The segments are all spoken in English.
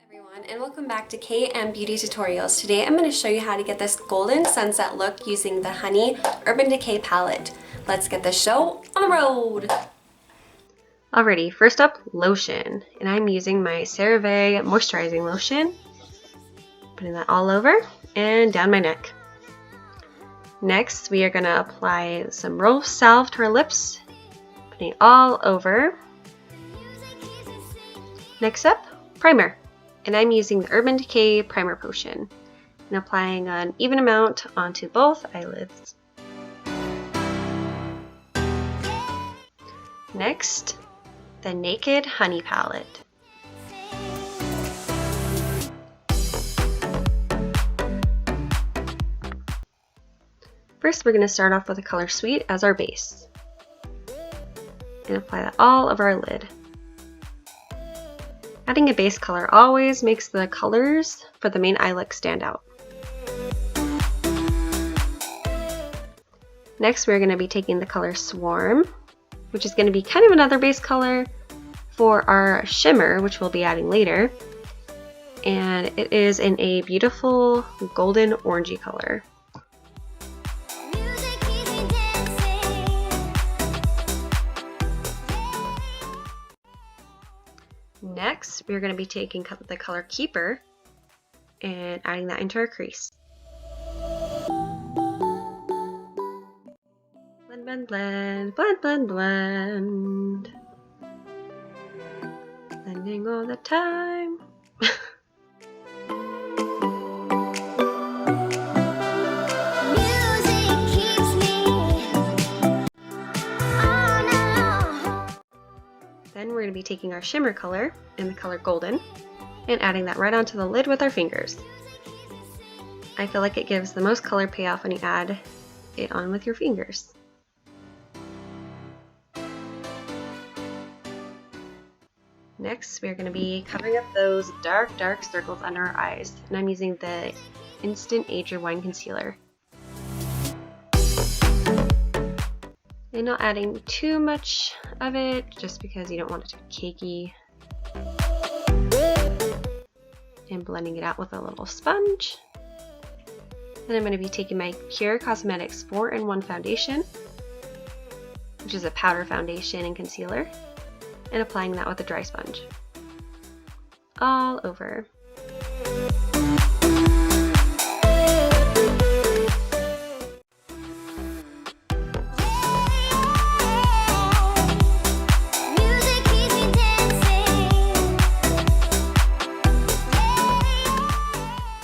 Everyone, and welcome back to KM Beauty Tutorials. Today I'm going to show you how to get this golden sunset look using the Honey Urban Decay palette. Let's get the show on the road! Alrighty, first up, lotion. And I'm using my Salve moisturizing lotion. Putting that all over and down my neck. Next, we are going to apply some rose salve to our lips. Putting it all over. Next up, primer. And I'm using the Urban Decay Primer Potion and applying an even amount onto both eyelids. Next, the Naked Honey Palette. First, we're going to start off with the color Sweet as our base and apply that all over our lid. Adding a base color always makes the colors for the main eye look stand out. Next, we're going to be taking the color Swarm, which is going to be kind of another base color for our shimmer, which we'll be adding later. And it is in a beautiful golden orangey color. Next, we're going to be taking the color Keeper and adding that into our crease. Blend, blend, blend, blend, blend, blend. Blending all the time. Then we're going to be taking our shimmer color in the color Golden and adding that right onto the lid with our fingers. I feel like it gives the most color payoff when you add it on with your fingers. Next, we're going to be covering up those dark circles under our eyes, and I'm using the Instant Age Your Wine Concealer. And not adding too much of it, just because you don't want it to be cakey. And blending it out with a little sponge. Then I'm going to be taking my Pure Cosmetics 4-in-1 foundation, which is a powder foundation and concealer, and applying that with a dry sponge. All over.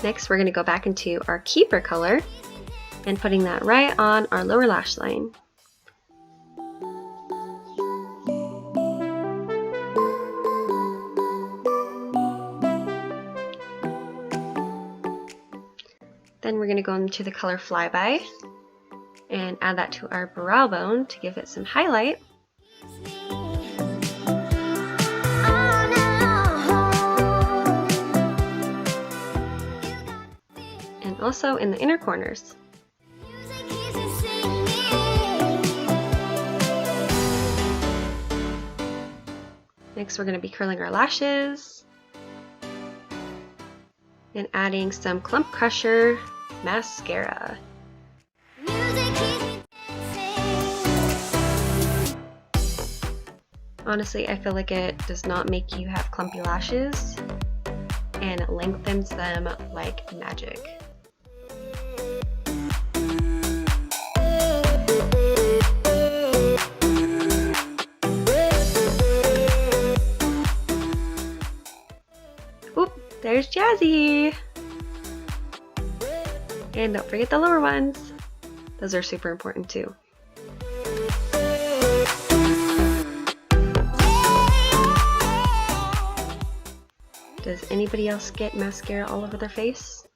Next, we're going to go back into our Keeper color and putting that right on our lower lash line. Then we're going to go into the color Flyby and add that to our brow bone to give it some highlight. And also in the inner corners. Next, we're going to be curling our lashes and adding some Clump Crusher mascara. Honestly, I feel like it does not make you have clumpy lashes, and it lengthens them like magic. Oop, there's Jazzy! And don't forget the lower ones. Those are super important too. Does anybody else get mascara all over their face?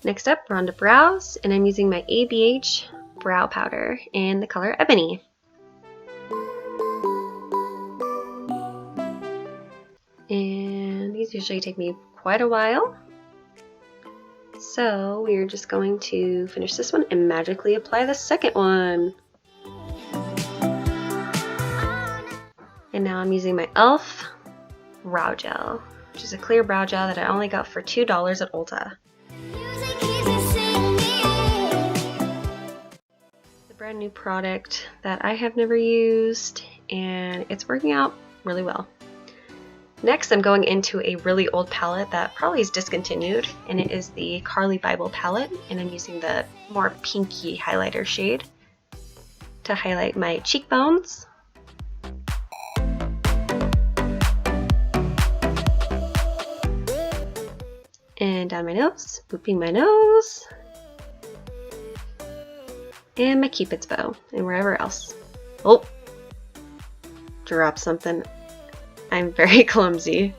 Next up, we're on to brows, and I'm using my ABH brow powder in the color Ebony. And these usually take me quite a while. So we're just going to finish this one and magically apply the second one. And now I'm using my e.l.f. brow gel, which is a clear brow gel that I only got for $2 at Ulta. It's a brand new product that I have never used, and it's working out really well. Next, I'm going into a really old palette that probably is discontinued, and it is the Carli Bybell palette, and I'm using the more pinky highlighter shade to highlight my cheekbones. And down my nose, booping my nose, and my cupid's bow, and wherever else. Oh, drop something. I'm very clumsy.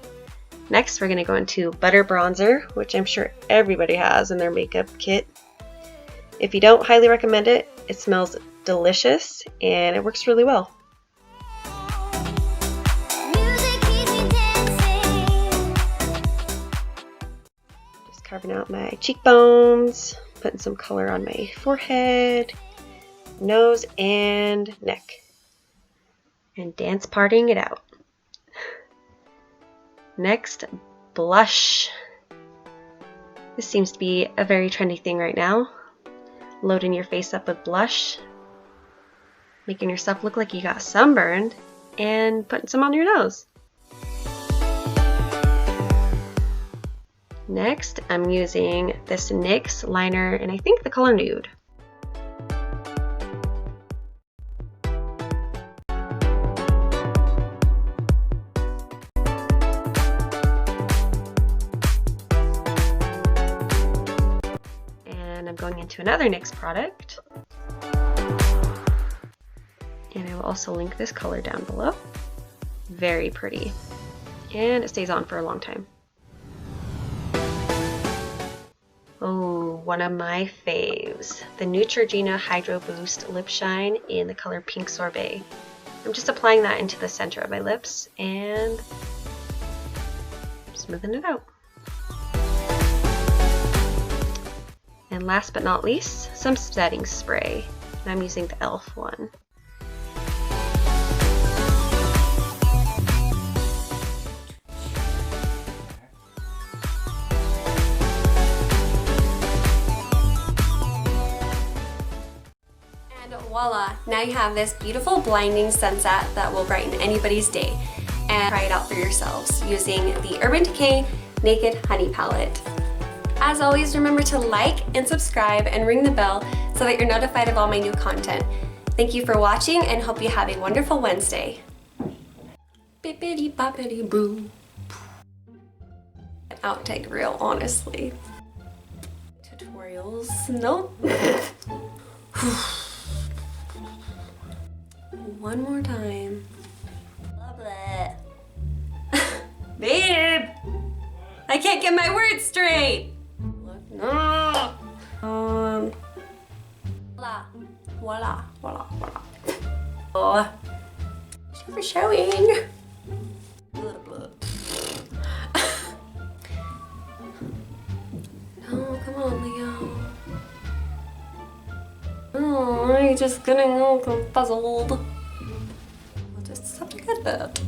Next, we're going to go into butter bronzer, which I'm sure everybody has in their makeup kit. If you don't, highly recommend it. It smells delicious and it works really well. Just carving out my cheekbones, putting some color on my forehead, nose, and neck, and dance partying it out. Next, blush. This seems to be a very trendy thing right now. Loading your face up with blush, making yourself look like you got sunburned, and putting some on your nose. Next, I'm using this NYX liner, and I think the color Nude. I'm going into another NYX product, and I will also link this color down below. Very pretty, and it stays on for a long time. Oh, one of my faves, the Neutrogena Hydro Boost Lip Shine in the color Pink Sorbet. I'm just applying that into the center of my lips and smoothing it out. And last but not least, some setting spray. And I'm using the e.l.f. one. And voila! Now you have this beautiful blinding sunset that will brighten anybody's day. And try it out for yourselves using the Urban Decay Naked Honey Palette. As always, remember to like and subscribe and ring the bell so that you're notified of all my new content. Thank you for watching and hope you have a wonderful Wednesday. Bippity boppity boo. An outtake reel, honestly. Tutorials, nope. One more time. Babe! I can't get my words straight! Voila, voila, voila, voila. Oh, she's for showing. Blah, blah. No, come on, Leo. Oh, you're just getting all puzzled. I'll just have to get that.